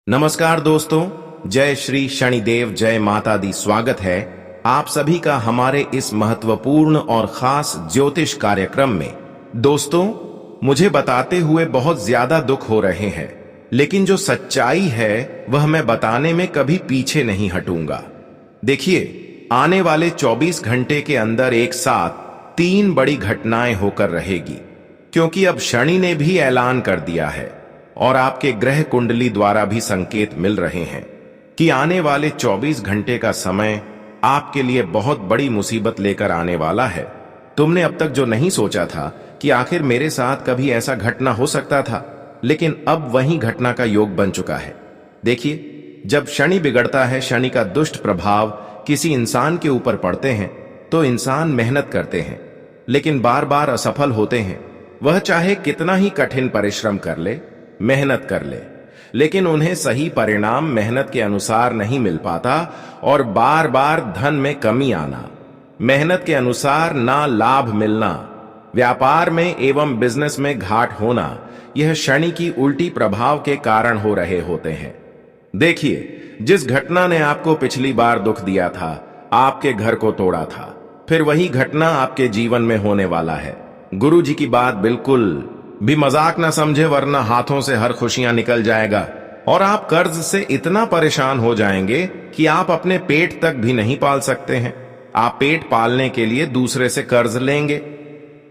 नमस्कार दोस्तों, जय श्री शनिदेव, जय माता दी। स्वागत है आप सभी का हमारे इस महत्वपूर्ण और खास ज्योतिष कार्यक्रम में। दोस्तों, मुझे बताते हुए बहुत ज्यादा दुख हो रहे हैं, लेकिन जो सच्चाई है वह मैं बताने में कभी पीछे नहीं हटूंगा। देखिए, आने वाले 24 घंटे के अंदर एक साथ 3 बड़ी घटनाएं होकर रहेगी, क्योंकि अब शनि ने भी ऐलान कर दिया है और आपके ग्रह कुंडली द्वारा भी संकेत मिल रहे हैं कि आने वाले 24 घंटे का समय आपके लिए बहुत बड़ी मुसीबत लेकर आने वाला है। तुमने अब तक जो नहीं सोचा था कि आखिर मेरे साथ कभी ऐसा घटना हो सकता था, लेकिन अब वही घटना का योग बन चुका है। देखिए, जब शनि बिगड़ता है, शनि का दुष्ट प्रभाव किसी इंसान के ऊपर पड़ते हैं तो इंसान मेहनत करते हैं, लेकिन बार बार असफल होते हैं। वह चाहे कितना ही कठिन परिश्रम कर ले, मेहनत कर ले, लेकिन उन्हें सही परिणाम मेहनत के अनुसार नहीं मिल पाता और बार बार धन में कमी आना, मेहनत के अनुसार ना लाभ मिलना, व्यापार में एवं बिजनेस में घाट होना, यह शनि की उल्टी प्रभाव के कारण हो रहे होते हैं। देखिए, जिस घटना ने आपको पिछली बार दुख दिया था, आपके घर को तोड़ा था, फिर वही घटना आपके जीवन में होने वाला है। गुरु जी की बात बिल्कुल भी मजाक ना समझे, वरना हाथों से हर खुशियां निकल जाएगा और आप कर्ज से इतना परेशान हो जाएंगे कि आप अपने पेट तक भी नहीं पाल सकते हैं। आप पेट पालने के लिए दूसरे से कर्ज लेंगे,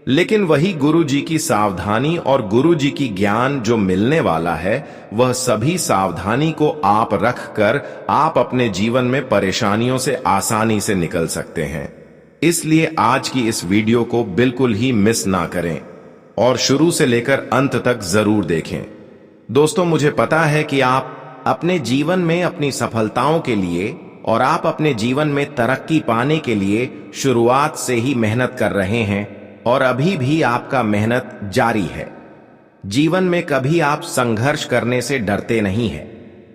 लेकिन वही गुरु जी की सावधानी और गुरु जी की ज्ञान जो मिलने वाला है, वह सभी सावधानी को आप रखकर आप अपने जीवन में परेशानियों से आसानी से निकल सकते हैं। इसलिए आज की इस वीडियो को बिल्कुल ही मिस ना करें और शुरू से लेकर अंत तक जरूर देखें। दोस्तों, मुझे पता है कि आप अपने जीवन में अपनी सफलताओं के लिए और आप अपने जीवन में तरक्की पाने के लिए शुरुआत से ही मेहनत कर रहे हैं और अभी भी आपका मेहनत जारी है। जीवन में कभी आप संघर्ष करने से डरते नहीं हैं,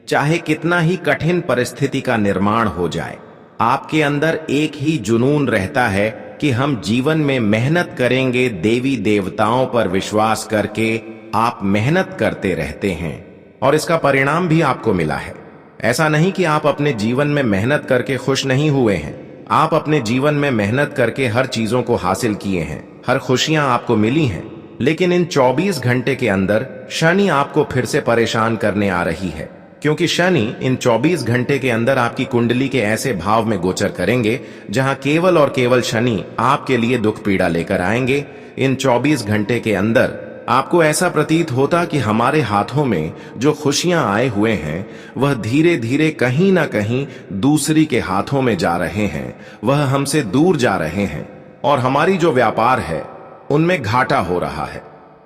चाहे कितना ही कठिन परिस्थिति का निर्माण हो जाए। आपके अंदर एक ही जुनून रहता है कि हम जीवन में मेहनत करेंगे। देवी देवताओं पर विश्वास करके आप मेहनत करते रहते हैं और इसका परिणाम भी आपको मिला है। ऐसा नहीं कि आप अपने जीवन में मेहनत करके खुश नहीं हुए हैं। आप अपने जीवन में मेहनत करके हर चीजों को हासिल किए हैं, हर खुशियां आपको मिली हैं, लेकिन इन 24 घंटे के अंदर शनि आपको फिर से परेशान करने आ रही है, क्योंकि शनि इन 24 घंटे के अंदर आपकी कुंडली के ऐसे भाव में गोचर करेंगे जहां केवल और केवल शनि आपके लिए दुख पीड़ा लेकर आएंगे। इन 24 घंटे के अंदर आपको ऐसा प्रतीत होता कि हमारे हाथों में जो खुशियां आए हुए हैं, वह धीरे धीरे कहीं ना कहीं दूसरी के हाथों में जा रहे हैं, वह हमसे दूर जा रहे हैं और हमारी जो व्यापार है उनमें घाटा हो रहा है,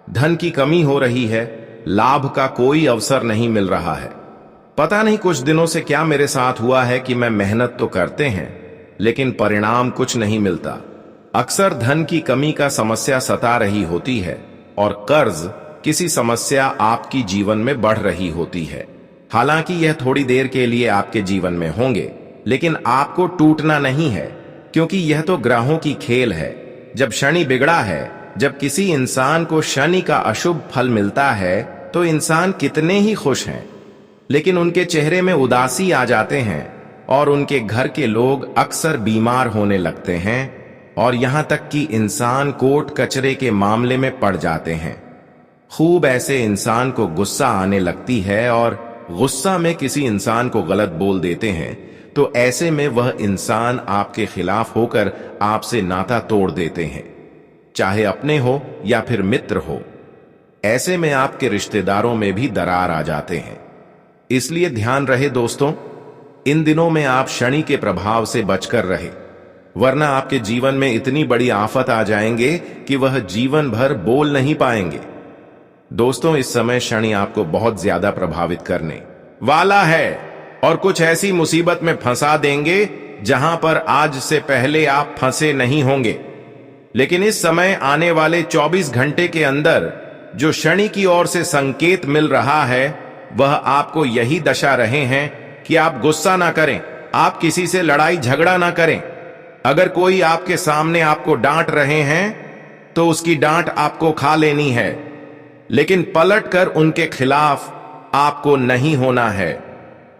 धन की कमी हो रही है, लाभ का कोई अवसर नहीं मिल रहा है। पता नहीं कुछ दिनों से क्या मेरे साथ हुआ है कि मैं मेहनत तो करते हैं, लेकिन परिणाम कुछ नहीं मिलता। अक्सर धन की कमी का समस्या सता रही होती है और कर्ज किसी समस्या आपकी जीवन में बढ़ रही होती है। हालांकि यह थोड़ी देर के लिए आपके जीवन में होंगे, लेकिन आपको टूटना नहीं है, क्योंकि यह तो ग्रहों की खेल है। जब शनि बिगड़ा है, जब किसी इंसान को शनि का अशुभ फल मिलता है, तो इंसान कितने ही खुश हैं, लेकिन उनके चेहरे में उदासी आ जाते हैं और उनके घर के लोग अक्सर बीमार होने लगते हैं और यहां तक कि इंसान कोर्ट कचरे के मामले में पड़ जाते हैं। खूब ऐसे इंसान को गुस्सा आने लगती है और गुस्सा में किसी इंसान को गलत बोल देते हैं, तो ऐसे में वह इंसान आपके खिलाफ होकर आपसे नाता तोड़ देते हैं, चाहे अपने हो या फिर मित्र हो। ऐसे में आपके रिश्तेदारों में भी दरार आ जाते हैं। इसलिए ध्यान रहे दोस्तों, इन दिनों में आप शनि के प्रभाव से बचकर रहे, वरना आपके जीवन में इतनी बड़ी आफत आ जाएंगे कि वह जीवन भर बोल नहीं पाएंगे। दोस्तों, इस समय शनि आपको बहुत ज्यादा प्रभावित करने वाला है और कुछ ऐसी मुसीबत में फंसा देंगे जहां पर आज से पहले आप फंसे नहीं होंगे। लेकिन इस समय आने वाले 24 घंटे के अंदर जो शनि की ओर से संकेत मिल रहा है, वह आपको यही दशा रहे हैं कि आप गुस्सा ना करें, आप किसी से लड़ाई झगड़ा ना करें। अगर कोई आपके सामने आपको डांट रहे हैं तो उसकी डांट आपको खा लेनी है, लेकिन पलट कर उनके खिलाफ आपको नहीं होना है।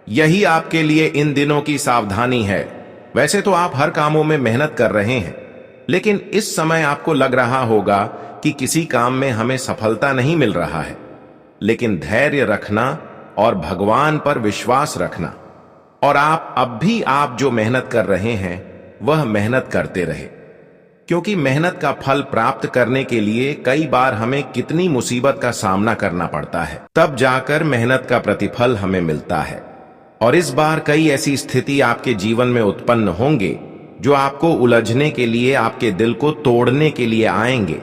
यही आपके लिए इन दिनों की सावधानी है। वैसे तो आप हर कामों में मेहनत कर रहे हैं, लेकिन इस समय आपको लग रहा होगा कि किसी काम में हमें सफलता नहीं मिल रहा है। लेकिन धैर्य रखना और भगवान पर विश्वास रखना, और अब भी आप जो मेहनत कर रहे हैं वह मेहनत करते रहे, क्योंकि मेहनत का फल प्राप्त करने के लिए कई बार हमें कितनी मुसीबत का सामना करना पड़ता है, तब जाकर मेहनत का प्रतिफल हमें मिलता है। और इस बार कई ऐसी स्थिति आपके जीवन में उत्पन्न होंगे जो आपको उलझने के लिए, आपके दिल को तोड़ने के लिए आएंगे,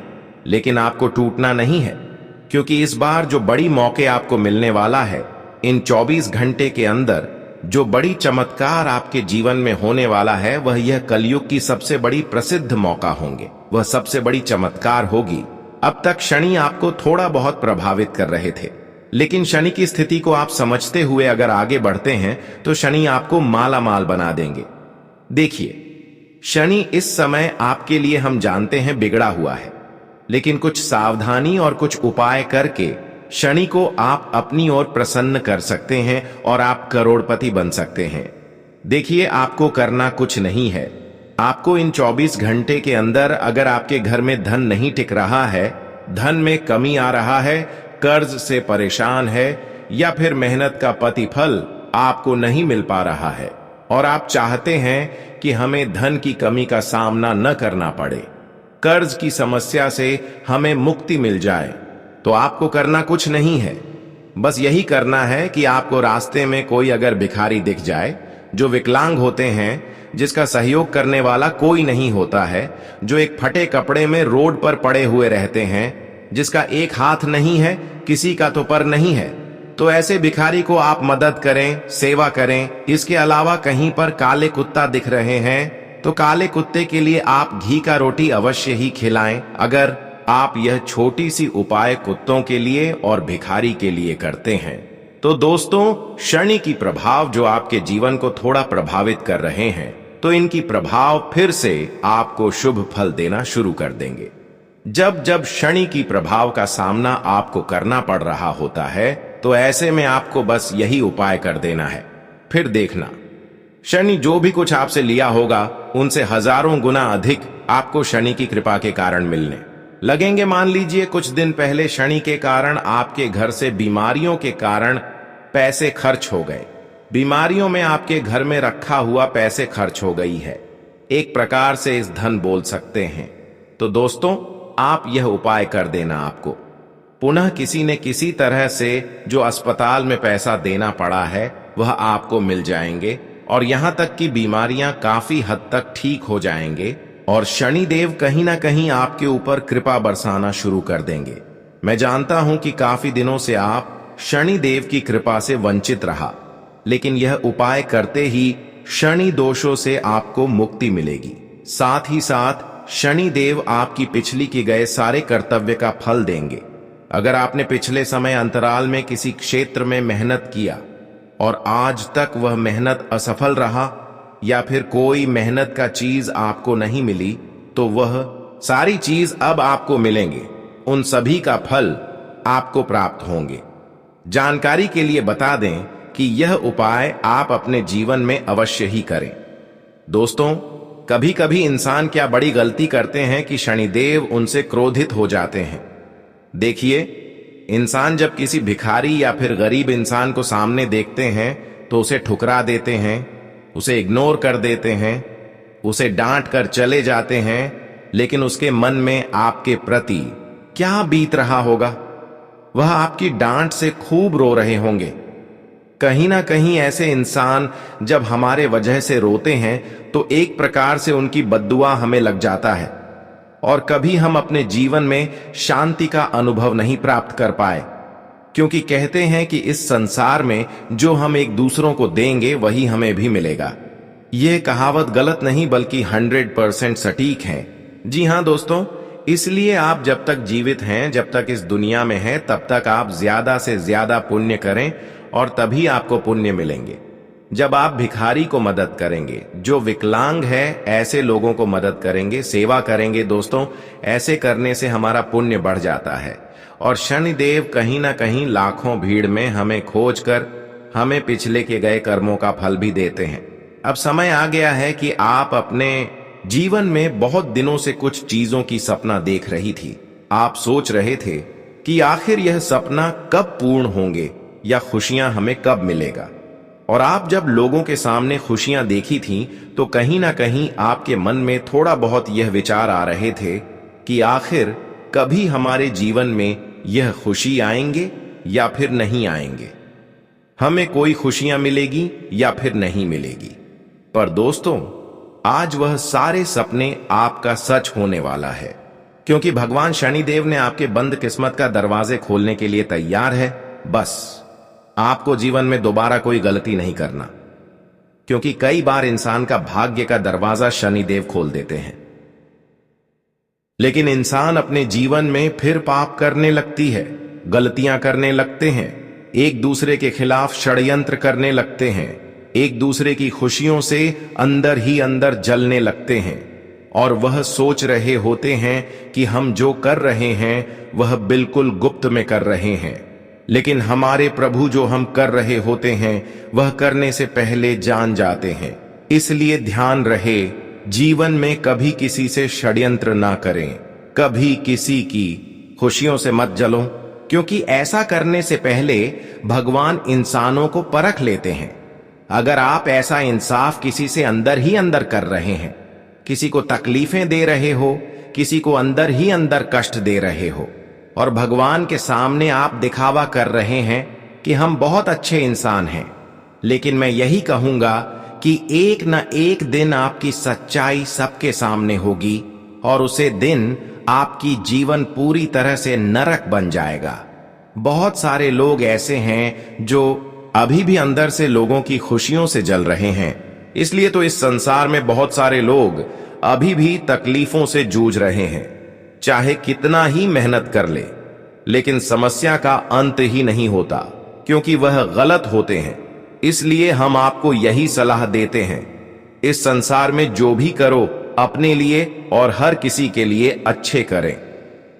लेकिन आपको टूटना नहीं है, क्योंकि इस बार जो बड़ी मौके आपको मिलने वाला है, इन 24 घंटे के अंदर जो बड़ी चमत्कार आपके जीवन में होने वाला है, वह यह कलयुग की सबसे बड़ी प्रसिद्ध मौका होंगे, वह सबसे बड़ी चमत्कार होगी। अब तक शनि आपको थोड़ा बहुत प्रभावित कर रहे थे, लेकिन शनि की स्थिति को आप समझते हुए अगर आगे बढ़ते हैं तो शनि आपको माला माल बना देंगे। देखिए, शनि इस समय आपके लिए हम जानते हैं बिगड़ा हुआ है, लेकिन कुछ सावधानी और कुछ उपाय करके शनि को आप अपनी ओर प्रसन्न कर सकते हैं और आप करोड़पति बन सकते हैं। देखिए, आपको करना कुछ नहीं है। आपको इन 24 घंटे के अंदर अगर आपके घर में धन नहीं टिक रहा है, धन में कमी आ रहा है, कर्ज से परेशान है, या फिर मेहनत का प्रतिफल आपको नहीं मिल पा रहा है और आप चाहते हैं कि हमें धन की कमी का सामना न करना पड़े, कर्ज की समस्या से हमें मुक्ति मिल जाए, तो आपको करना कुछ नहीं है। बस यही करना है कि आपको रास्ते में कोई अगर भिखारी दिख जाए, जो विकलांग होते हैं, जिसका सहयोग करने वाला कोई नहीं होता है, जो एक फटे कपड़े में रोड पर पड़े हुए रहते हैं, जिसका एक हाथ नहीं है, किसी का तो पर नहीं है, तो ऐसे भिखारी को आप मदद करें, सेवा करें। इसके अलावा कहीं पर काले कुत्ता दिख रहे हैं तो काले कुत्ते के लिए आप घी का रोटी अवश्य ही खिलाएं। अगर आप यह छोटी सी उपाय कुत्तों के लिए और भिखारी के लिए करते हैं तो दोस्तों, शनि की प्रभाव जो आपके जीवन को थोड़ा प्रभावित कर रहे हैं, तो इनकी प्रभाव फिर से आपको शुभ फल देना शुरू कर देंगे। जब जब शनि की प्रभाव का सामना आपको करना पड़ रहा होता है, तो ऐसे में आपको बस यही उपाय कर देना है। फिर देखना, शनि जो भी कुछ आपसे लिया होगा, उनसे हजारों गुना अधिक आपको शनि की कृपा के कारण मिलने लगेंगे। मान लीजिए कुछ दिन पहले शनि के कारण आपके घर से बीमारियों के कारण पैसे खर्च हो गए, बीमारियों में आपके घर में रखा हुआ पैसे खर्च हो गई है, एक प्रकार से इस धन बोल सकते हैं। तो दोस्तों, आप यह उपाय कर देना, आपको पुनः किसी न किसी तरह से जो अस्पताल में पैसा देना पड़ा है वह आपको मिल जाएंगे, और यहां तक कि बीमारियां काफी हद तक ठीक हो जाएंगे, और शनि देव कहीं ना कहीं आपके ऊपर कृपा बरसाना शुरू कर देंगे। मैं जानता हूं कि काफी दिनों से आप शनि देव की कृपा से वंचित रहा, लेकिन यह उपाय करते ही शनि दोषों से आपको मुक्ति मिलेगी। साथ ही साथ शनि देव आपकी पिछली की गए सारे कर्तव्य का फल देंगे। अगर आपने पिछले समय अंतराल में किसी क्षेत्र में मेहनत किया और आज तक वह मेहनत असफल रहा, या फिर कोई मेहनत का चीज आपको नहीं मिली, तो वह सारी चीज अब आपको मिलेंगे। उन सभी का फल आपको प्राप्त होंगे। जानकारी के लिए बता दें कि यह उपाय आप अपने जीवन में अवश्य ही करें। दोस्तों, कभी कभी इंसान क्या बड़ी गलती करते हैं कि शनिदेव उनसे क्रोधित हो जाते हैं। देखिए, इंसान जब किसी भिखारी या फिर गरीब इंसान को सामने देखते हैं तो उसे ठुकरा देते हैं, उसे इग्नोर कर देते हैं, उसे डांट कर चले जाते हैं, लेकिन उसके मन में आपके प्रति क्या बीत रहा होगा? वह आपकी डांट से खूब रो रहे होंगे। कहीं ना कहीं ऐसे इंसान जब हमारे वजह से रोते हैं तो एक प्रकार से उनकी बद्दुआ हमें लग जाता है, और कभी हम अपने जीवन में शांति का अनुभव नहीं प्राप्त कर पाए, क्योंकि कहते हैं कि इस संसार में जो हम एक दूसरों को देंगे वही हमें भी मिलेगा। यह कहावत गलत नहीं बल्कि 100% सटीक है। जी हां दोस्तों, इसलिए आप जब तक जीवित हैं, जब तक इस दुनिया में हैं, तब तक आप ज्यादा से ज्यादा पुण्य करें, और तभी आपको पुण्य मिलेंगे। जब आप भिखारी को मदद करेंगे, जो विकलांग है, ऐसे लोगों को मदद करेंगे, सेवा करेंगे, दोस्तों ऐसे करने से हमारा पुण्य बढ़ जाता है। और शनिदेव कहीं ना कहीं लाखों भीड़ में हमें खोज कर हमें पिछले के गए कर्मों का फल भी देते हैं। अब समय आ गया है कि आप अपने जीवन में बहुत दिनों से कुछ चीजों की सपना देख रही थी। आप सोच रहे थे कि आखिर यह सपना कब पूर्ण होंगे या खुशियां हमें कब मिलेगा। और आप जब लोगों के सामने खुशियां देखी थीं तो कहीं ना कहीं आपके मन में थोड़ा बहुत यह विचार आ रहे थे कि आखिर कभी हमारे जीवन में यह खुशी आएंगे या फिर नहीं आएंगे, हमें कोई खुशियां मिलेगी या फिर नहीं मिलेगी। पर दोस्तों, आज वह सारे सपने आपका सच होने वाला है, क्योंकि भगवान शनिदेव ने आपके बंद किस्मत का दरवाजे खोलने के लिए तैयार है। बस आपको जीवन में दोबारा कोई गलती नहीं करना, क्योंकि कई बार इंसान का भाग्य का दरवाजा शनिदेव खोल देते हैं, लेकिन इंसान अपने जीवन में फिर पाप करने लगती है, गलतियां करने लगते हैं, एक दूसरे के खिलाफ षड्यंत्र करने लगते हैं, एक दूसरे की खुशियों से अंदर ही अंदर जलने लगते हैं और वह सोच रहे होते हैं कि हम जो कर रहे हैं वह बिल्कुल गुप्त में कर रहे हैं, लेकिन हमारे प्रभु जो हम कर रहे होते हैं वह करने से पहले जान जाते हैं। इसलिए ध्यान रहे, जीवन में कभी किसी से षड्यंत्र ना करें, कभी किसी की खुशियों से मत जलो, क्योंकि ऐसा करने से पहले भगवान इंसानों को परख लेते हैं। अगर आप ऐसा इंसाफ किसी से अंदर ही अंदर कर रहे हैं, किसी को तकलीफें दे रहे हो, किसी को अंदर ही अंदर कष्ट दे रहे हो और भगवान के सामने आप दिखावा कर रहे हैं कि हम बहुत अच्छे इंसान हैं, लेकिन मैं यही कहूंगा कि एक न एक दिन आपकी सच्चाई सबके सामने होगी और उसे दिन आपकी जीवन पूरी तरह से नरक बन जाएगा। बहुत सारे लोग ऐसे हैं जो अभी भी अंदर से लोगों की खुशियों से जल रहे हैं, इसलिए तो इस संसार में बहुत सारे लोग अभी भी तकलीफों से जूझ रहे हैं, चाहे कितना ही मेहनत कर ले, लेकिन समस्या का अंत ही नहीं होता, क्योंकि वह गलत होते हैं। इसलिए हम आपको यही सलाह देते हैं, इस संसार में जो भी करो अपने लिए और हर किसी के लिए अच्छे करें।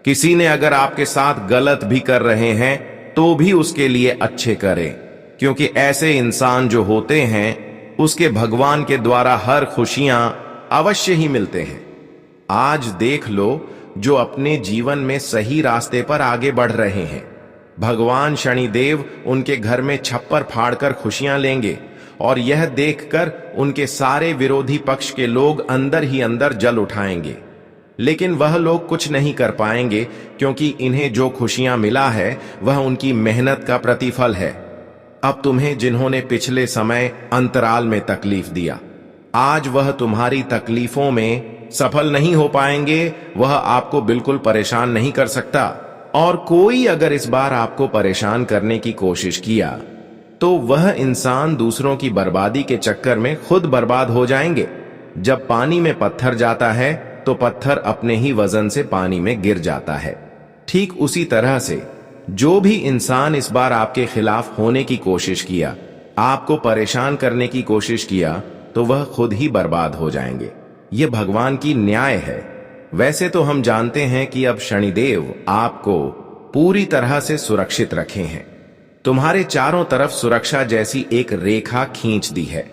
किसी ने अगर आपके साथ गलत भी कर रहे हैं तो भी उसके लिए अच्छे करें, क्योंकि ऐसे इंसान जो होते हैं उसके भगवान के द्वारा हर खुशियां अवश्य ही मिलते हैं। आज देख लो जो अपने जीवन में सही रास्ते पर आगे बढ़ रहे हैं, भगवान शनिदेव उनके घर में छप्पर फाड़कर खुशियां लेंगे और यह देखकर उनके सारे विरोधी पक्ष के लोग अंदर ही अंदर जल उठाएंगे, लेकिन वह लोग कुछ नहीं कर पाएंगे, क्योंकि इन्हें जो खुशियां मिला है वह उनकी मेहनत का प्रतिफल है। अब तुम्हें जिन्होंने पिछले समय अंतराल में तकलीफ दिया, आज वह तुम्हारी तकलीफों में सफल नहीं हो पाएंगे, वह आपको बिल्कुल परेशान नहीं कर सकता। और कोई अगर इस बार आपको परेशान करने की कोशिश किया तो वह इंसान दूसरों की बर्बादी के चक्कर में खुद बर्बाद हो जाएंगे। जब पानी में पत्थर जाता है तो पत्थर अपने ही वजन से पानी में गिर जाता है। ठीक उसी तरह से जो भी इंसान इस बार आपके खिलाफ होने की कोशिश किया, आपको परेशान करने की कोशिश किया, तो वह खुद ही बर्बाद हो जाएंगे। यह भगवान की न्याय है। वैसे तो हम जानते हैं कि अब शनिदेव आपको पूरी तरह से सुरक्षित रखे हैं, तुम्हारे चारों तरफ सुरक्षा जैसी एक रेखा खींच दी है।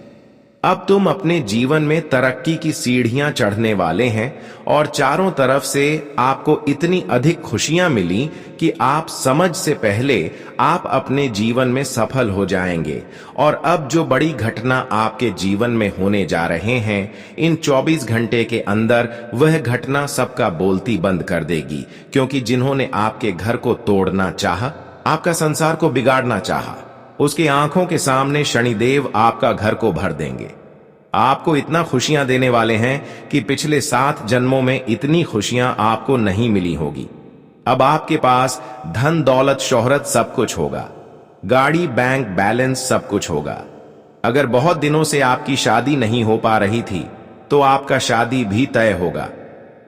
अब तुम अपने जीवन में तरक्की की सीढ़ियां चढ़ने वाले हैं और चारों तरफ से आपको इतनी अधिक खुशियां मिली कि आप समझ से पहले आप अपने जीवन में सफल हो जाएंगे। और अब जो बड़ी घटना आपके जीवन में होने जा रहे हैं, इन 24 घंटे के अंदर वह घटना सबका बोलती बंद कर देगी, क्योंकि जिन्होंने आपके घर को तोड़ना चाहा, आपका संसार को बिगाड़ना चाहा, उसकी आंखों के सामने शनिदेव आपका घर को भर देंगे। आपको इतना खुशियां देने वाले हैं कि पिछले 7 जन्मों में इतनी खुशियां आपको नहीं मिली होगी। अब आपके पास धन दौलत शोहरत सब कुछ होगा, गाड़ी बैंक बैलेंस सब कुछ होगा। अगर बहुत दिनों से आपकी शादी नहीं हो पा रही थी तो आपका शादी भी तय होगा।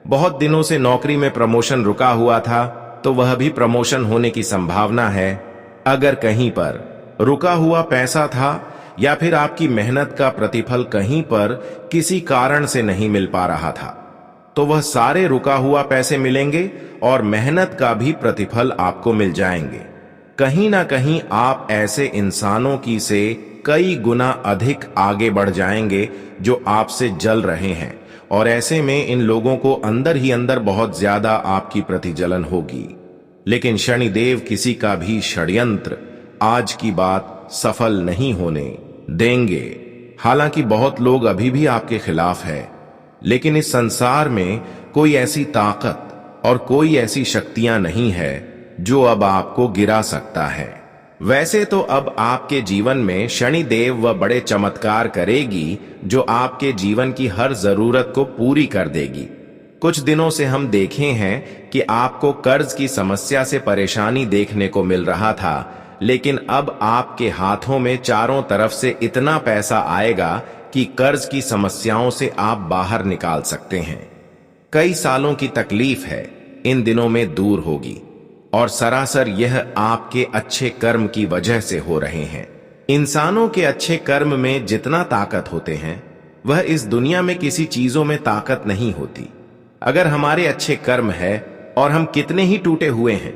बहुत दिनों से नौकरी में प्रमोशन रुका हुआ था तो वह भी प्रमोशन होने की संभावना है। अगर कहीं पर रुका हुआ पैसा था या फिर आपकी मेहनत का प्रतिफल कहीं पर किसी कारण से नहीं मिल पा रहा था, तो वह सारे रुका हुआ पैसे मिलेंगे और मेहनत का भी प्रतिफल आपको मिल जाएंगे। कहीं ना कहीं आप ऐसे इंसानों की से कई गुना अधिक आगे बढ़ जाएंगे जो आपसे जल रहे हैं, और ऐसे में इन लोगों को अंदर ही अंदर बहुत ज्यादा आपकी प्रतिजलन होगी। लेकिन शनिदेव किसी का भी षड्यंत्र आज की बात सफल नहीं होने देंगे। हालांकि बहुत लोग अभी भी आपके खिलाफ है, लेकिन इस संसार में कोई ऐसी ताकत और कोई ऐसी शक्तियां नहीं है जो अब आपको गिरा सकता है। वैसे तो अब आपके जीवन में शनिदेव वह बड़े चमत्कार करेगी जो आपके जीवन की हर जरूरत को पूरी कर देगी। कुछ दिनों से हम देखे हैं कि आपको कर्ज की समस्या से परेशानी देखने को मिल रहा था, लेकिन अब आपके हाथों में चारों तरफ से इतना पैसा आएगा कि कर्ज की समस्याओं से आप बाहर निकाल सकते हैं। कई सालों की तकलीफ है इन दिनों में दूर होगी, और सरासर यह आपके अच्छे कर्म की वजह से हो रहे हैं। इंसानों के अच्छे कर्म में जितना ताकत होते हैं, वह इस दुनिया में किसी चीजों में ताकत नहीं होती। अगर हमारे अच्छे कर्म है और हम कितने ही टूटे हुए हैं,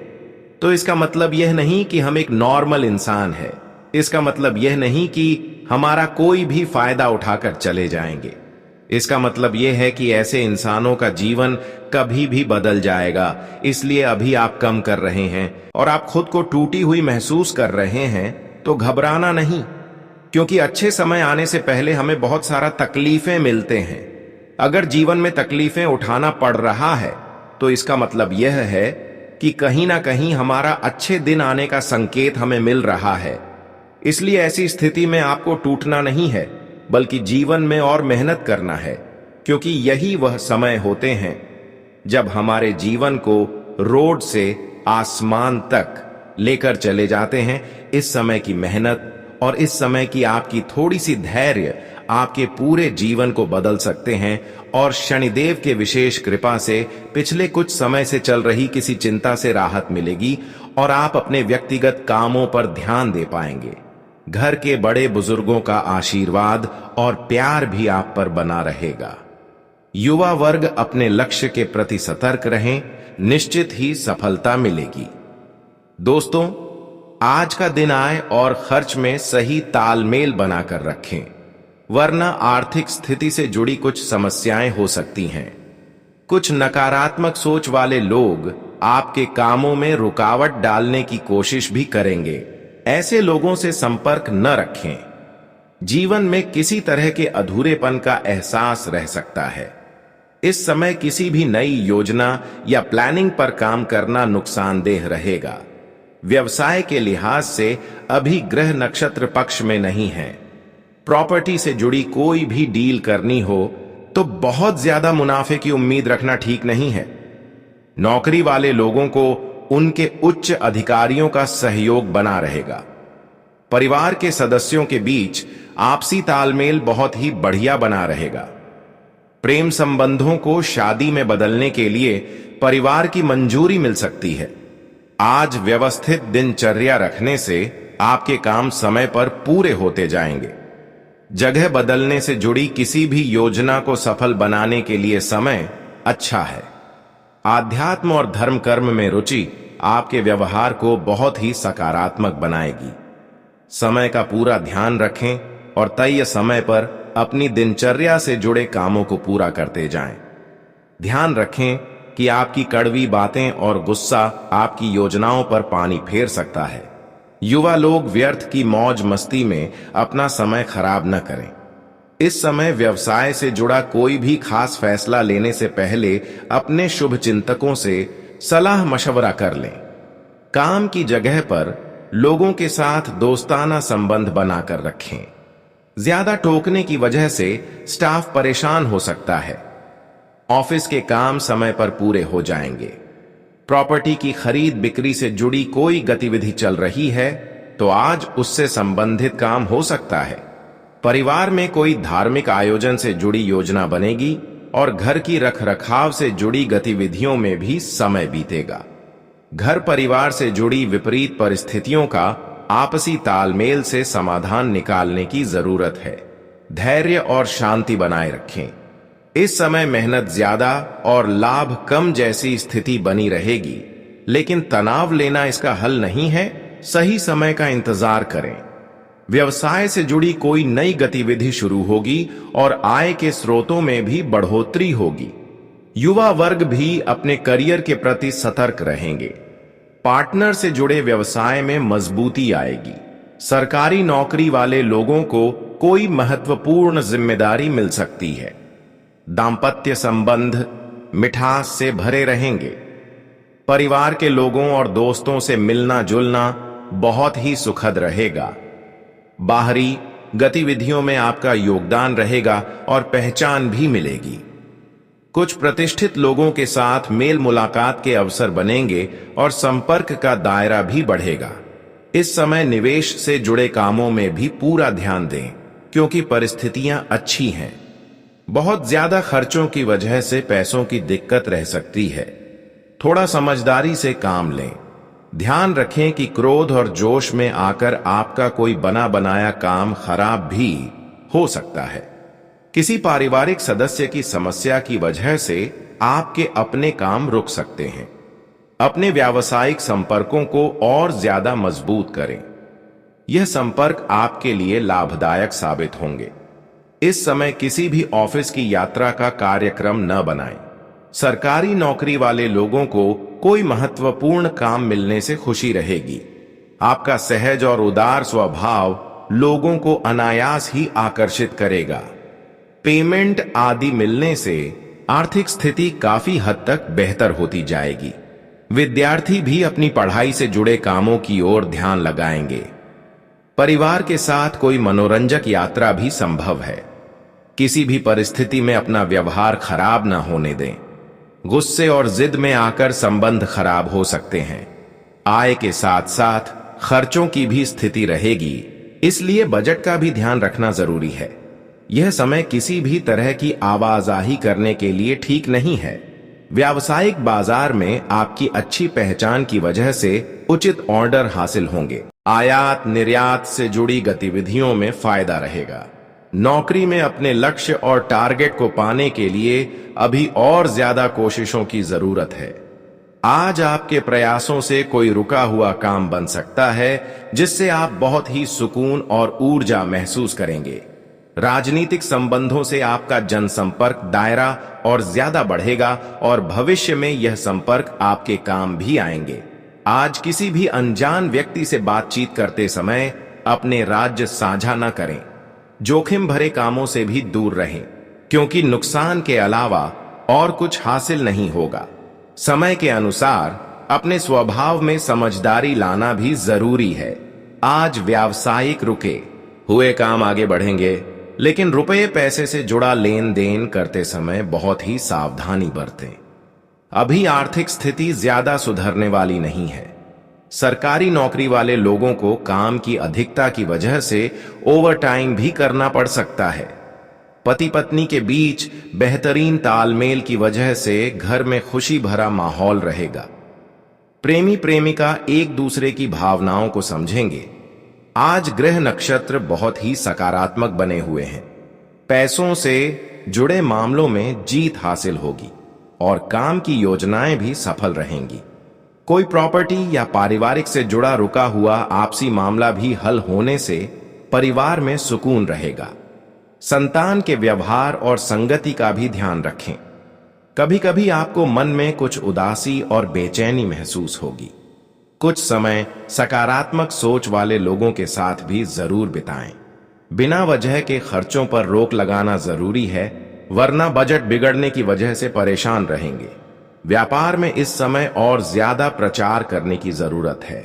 तो इसका मतलब यह नहीं कि हम एक नॉर्मल इंसान है। इसका मतलब यह नहीं कि हमारा कोई भी फायदा उठाकर चले जाएंगे। इसका मतलब यह है कि ऐसे इंसानों का जीवन कभी भी बदल जाएगा। इसलिए अभी आप कम कर रहे हैं और आप खुद को टूटी हुई महसूस कर रहे हैं, तो घबराना नहीं, क्योंकि अच्छे समय आने से पहले हमें बहुत सारा तकलीफें मिलते हैं। अगर जीवन में तकलीफें उठाना पड़ रहा है, तो इसका मतलब यह है कि कहीं ना कहीं हमारा अच्छे दिन आने का संकेत हमें मिल रहा है। इसलिए ऐसी स्थिति में आपको टूटना नहीं है, बल्कि जीवन में और मेहनत करना है, क्योंकि यही वह समय होते हैं जब हमारे जीवन को रोड से आसमान तक लेकर चले जाते हैं। इस समय की मेहनत और इस समय की आपकी थोड़ी सी धैर्य आपके पूरे जीवन को बदल सकते हैं, और शनिदेव के विशेष कृपा से पिछले कुछ समय से चल रही किसी चिंता से राहत मिलेगी और आप अपने व्यक्तिगत कामों पर ध्यान दे पाएंगे। घर के बड़े बुजुर्गों का आशीर्वाद और प्यार भी आप पर बना रहेगा। युवा वर्ग अपने लक्ष्य के प्रति सतर्क रहें, निश्चित ही सफलता मिलेगी। दोस्तों, आज का दिन आय और खर्च में सही तालमेल बनाकर रखें, वरना आर्थिक स्थिति से जुड़ी कुछ समस्याएं हो सकती हैं। कुछ नकारात्मक सोच वाले लोग आपके कामों में रुकावट डालने की कोशिश भी करेंगे। ऐसे लोगों से संपर्क न रखें। जीवन में किसी तरह के अधूरेपन का एहसास रह सकता है। इस समय किसी भी नई योजना या प्लानिंग पर काम करना नुकसानदेह रहेगा। व्यवसाय के लिहाज से अभी ग्रह नक्षत्र पक्ष में नहीं है। प्रॉपर्टी से जुड़ी कोई भी डील करनी हो तो बहुत ज्यादा मुनाफे की उम्मीद रखना ठीक नहीं है। नौकरी वाले लोगों को उनके उच्च अधिकारियों का सहयोग बना रहेगा। परिवार के सदस्यों के बीच आपसी तालमेल बहुत ही बढ़िया बना रहेगा। प्रेम संबंधों को शादी में बदलने के लिए परिवार की मंजूरी मिल सकती है। आज व्यवस्थित दिनचर्या रखने से आपके काम समय पर पूरे होते जाएंगे। जगह बदलने से जुड़ी किसी भी योजना को सफल बनाने के लिए समय अच्छा है। आध्यात्म और धर्म कर्म में रुचि आपके व्यवहार को बहुत ही सकारात्मक बनाएगी। समय का पूरा ध्यान रखें और तय समय पर अपनी दिनचर्या से जुड़े कामों को पूरा करते जाएं। ध्यान रखें कि आपकी कड़वी बातें और गुस्सा आपकी योजनाओं पर पानी फेर सकता है। युवा लोग व्यर्थ की मौज मस्ती में अपना समय खराब न करें। इस समय व्यवसाय से जुड़ा कोई भी खास फैसला लेने से पहले अपने शुभ चिंतकों से सलाह मशवरा कर लें। काम की जगह पर लोगों के साथ दोस्ताना संबंध बनाकर रखें। ज्यादा टोकने की वजह से स्टाफ परेशान हो सकता है। ऑफिस के काम समय पर पूरे हो जाएंगे। प्रॉपर्टी की खरीद बिक्री से जुड़ी कोई गतिविधि चल रही है तो आज उससे संबंधित काम हो सकता है। परिवार में कोई धार्मिक आयोजन से जुड़ी योजना बनेगी और घर की रखरखाव से जुड़ी गतिविधियों में भी समय बीतेगा। घर परिवार से जुड़ी विपरीत परिस्थितियों का आपसी तालमेल से समाधान निकालने की जरूरत है। धैर्य और शांति बनाए रखें। इस समय मेहनत ज्यादा और लाभ कम जैसी स्थिति बनी रहेगी, लेकिन तनाव लेना इसका हल नहीं है। सही समय का इंतजार करें। व्यवसाय से जुड़ी कोई नई गतिविधि शुरू होगी और आय के स्रोतों में भी बढ़ोतरी होगी। युवा वर्ग भी अपने करियर के प्रति सतर्क रहेंगे। पार्टनर से जुड़े व्यवसाय में मजबूती आएगी। सरकारी नौकरी वाले लोगों को कोई महत्वपूर्ण जिम्मेदारी मिल सकती है। दांपत्य संबंध मिठास से भरे रहेंगे। परिवार के लोगों और दोस्तों से मिलना जुलना बहुत ही सुखद रहेगा। बाहरी गतिविधियों में आपका योगदान रहेगा और पहचान भी मिलेगी। कुछ प्रतिष्ठित लोगों के साथ मेल मुलाकात के अवसर बनेंगे और संपर्क का दायरा भी बढ़ेगा। इस समय निवेश से जुड़े कामों में भी पूरा ध्यान दें, क्योंकि परिस्थितियां अच्छी हैं। बहुत ज्यादा खर्चों की वजह से पैसों की दिक्कत रह सकती है। थोड़ा समझदारी से काम लें। ध्यान रखें कि क्रोध और जोश में आकर आपका कोई बना बनाया काम खराब भी हो सकता है। किसी पारिवारिक सदस्य की समस्या की वजह से आपके अपने काम रुक सकते हैं। अपने व्यावसायिक संपर्कों को और ज्यादा मजबूत करें। यह संपर्क आपके लिए लाभदायक साबित होंगे। इस समय किसी भी ऑफिस की यात्रा का कार्यक्रम न बनाएं। सरकारी नौकरी वाले लोगों को कोई महत्वपूर्ण काम मिलने से खुशी रहेगी। आपका सहज और उदार स्वभाव लोगों को अनायास ही आकर्षित करेगा। पेमेंट आदि मिलने से आर्थिक स्थिति काफी हद तक बेहतर होती जाएगी। विद्यार्थी भी अपनी पढ़ाई से जुड़े कामों की ओर ध्यान लगाएंगे। परिवार के साथ कोई मनोरंजक यात्रा भी संभव है। किसी भी परिस्थिति में अपना व्यवहार खराब ना होने दें। गुस्से और जिद में आकर संबंध खराब हो सकते हैं। आय के साथ साथ खर्चों की भी स्थिति रहेगी, इसलिए बजट का भी ध्यान रखना जरूरी है। यह समय किसी भी तरह की आवाजाही करने के लिए ठीक नहीं है। व्यावसायिक बाजार में आपकी अच्छी पहचान की वजह से उचित ऑर्डर हासिल होंगे। आयात निर्यात से जुड़ी गतिविधियों में फायदा रहेगा। नौकरी में अपने लक्ष्य और टारगेट को पाने के लिए अभी और ज्यादा कोशिशों की जरूरत है। आज आपके प्रयासों से कोई रुका हुआ काम बन सकता है, जिससे आप बहुत ही सुकून और ऊर्जा महसूस करेंगे। राजनीतिक संबंधों से आपका जनसंपर्क दायरा और ज्यादा बढ़ेगा और भविष्य में यह संपर्क आपके काम भी आएंगे। आज किसी भी अनजान व्यक्ति से बातचीत करते समय अपने राज्य साझा न करें। जोखिम भरे कामों से भी दूर रहें, क्योंकि नुकसान के अलावा और कुछ हासिल नहीं होगा। समय के अनुसार अपने स्वभाव में समझदारी लाना भी जरूरी है। आज व्यावसायिक रुके हुए काम आगे बढ़ेंगे, लेकिन रुपये पैसे से जुड़ा लेन देन करते समय बहुत ही सावधानी बरतें। अभी आर्थिक स्थिति ज्यादा सुधरने वाली नहीं है। सरकारी नौकरी वाले लोगों को काम की अधिकता की वजह से ओवर टाइम भी करना पड़ सकता है। पति पत्नी के बीच बेहतरीन तालमेल की वजह से घर में खुशी भरा माहौल रहेगा। प्रेमी प्रेमिका एक दूसरे की भावनाओं को समझेंगे। आज ग्रह नक्षत्र बहुत ही सकारात्मक बने हुए हैं। पैसों से जुड़े मामलों में जीत हासिल होगी और काम की योजनाएं भी सफल रहेंगी। कोई प्रॉपर्टी या पारिवारिक से जुड़ा रुका हुआ आपसी मामला भी हल होने से परिवार में सुकून रहेगा। संतान के व्यवहार और संगति का भी ध्यान रखें। कभी कभी आपको मन में कुछ उदासी और बेचैनी महसूस होगी। कुछ समय सकारात्मक सोच वाले लोगों के साथ भी जरूर बिताएं। बिना वजह के खर्चों पर रोक लगाना जरूरी है, वरना बजट बिगड़ने की वजह से परेशान रहेंगे। व्यापार में इस समय और ज्यादा प्रचार करने की जरूरत है।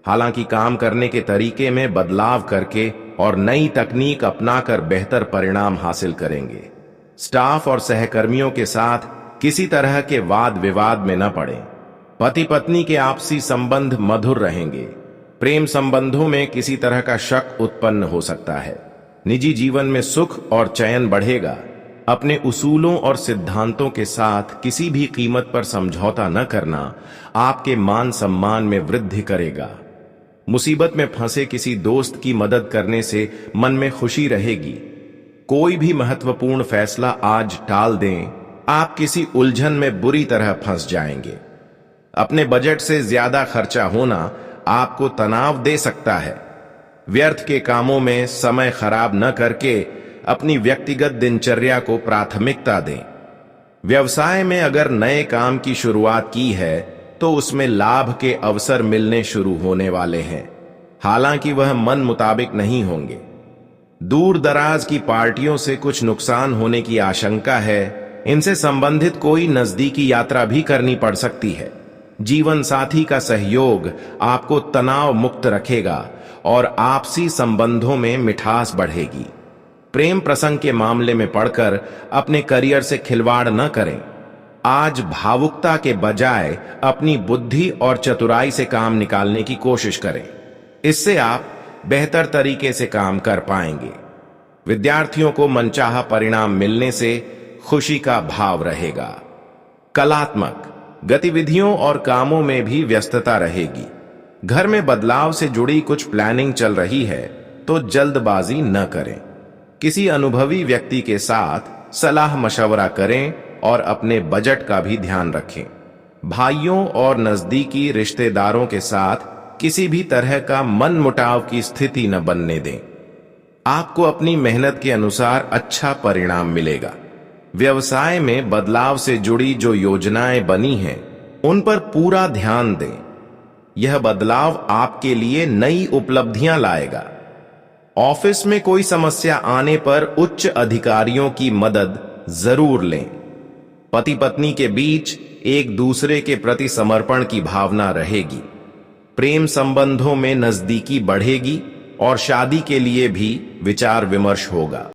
हालांकि काम करने के तरीके में बदलाव करके और नई तकनीक अपनाकर बेहतर परिणाम हासिल करेंगे। स्टाफ और सहकर्मियों के साथ किसी तरह के वाद विवाद में न पड़ें। पति पत्नी के आपसी संबंध मधुर रहेंगे। प्रेम संबंधों में किसी तरह का शक उत्पन्न हो सकता है। निजी जीवन में सुख और चयन बढ़ेगा। अपने उसूलों और सिद्धांतों के साथ किसी भी कीमत पर समझौता न करना आपके मान सम्मान में वृद्धि करेगा। मुसीबत में फंसे किसी दोस्त की मदद करने से मन में खुशी रहेगी। कोई भी महत्वपूर्ण फैसला आज टाल दें, आप किसी उलझन में बुरी तरह फंस जाएंगे। अपने बजट से ज्यादा खर्चा होना आपको तनाव दे सकता है। व्यर्थ के कामों में समय खराब न करके अपनी व्यक्तिगत दिनचर्या को प्राथमिकता दें। व्यवसाय में अगर नए काम की शुरुआत की है तो उसमें लाभ के अवसर मिलने शुरू होने वाले हैं, हालांकि वह मन मुताबिक नहीं होंगे। दूर दराज की पार्टियों से कुछ नुकसान होने की आशंका है। इनसे संबंधित कोई नजदीकी यात्रा भी करनी पड़ सकती है। जीवन साथी का सहयोग आपको तनाव मुक्त रखेगा और आपसी संबंधों में मिठास बढ़ेगी। प्रेम प्रसंग के मामले में पड़कर अपने करियर से खिलवाड़ न करें। आज भावुकता के बजाय अपनी बुद्धि और चतुराई से काम निकालने की कोशिश करें। इससे आप बेहतर तरीके से काम कर पाएंगे। विद्यार्थियों को मनचाहा परिणाम मिलने से खुशी का भाव रहेगा। कलात्मक गतिविधियों और कामों में भी व्यस्तता रहेगी। घर में बदलाव से जुड़ी कुछ प्लानिंग चल रही है तो जल्दबाजी न करें। किसी अनुभवी व्यक्ति के साथ सलाह मशवरा करें और अपने बजट का भी ध्यान रखें। भाइयों और नजदीकी रिश्तेदारों के साथ किसी भी तरह का मनमुटाव की स्थिति न बनने दें। आपको अपनी मेहनत के अनुसार अच्छा परिणाम मिलेगा। व्यवसाय में बदलाव से जुड़ी जो योजनाएं बनी हैं, उन पर पूरा ध्यान दें। यह बदलाव आपके लिए नई उपलब्धियां लाएगा। ऑफिस में कोई समस्या आने पर उच्च अधिकारियों की मदद जरूर लें। पति पत्नी के बीच एक दूसरे के प्रति समर्पण की भावना रहेगी। प्रेम संबंधों में नजदीकी बढ़ेगी और शादी के लिए भी विचार विमर्श होगा।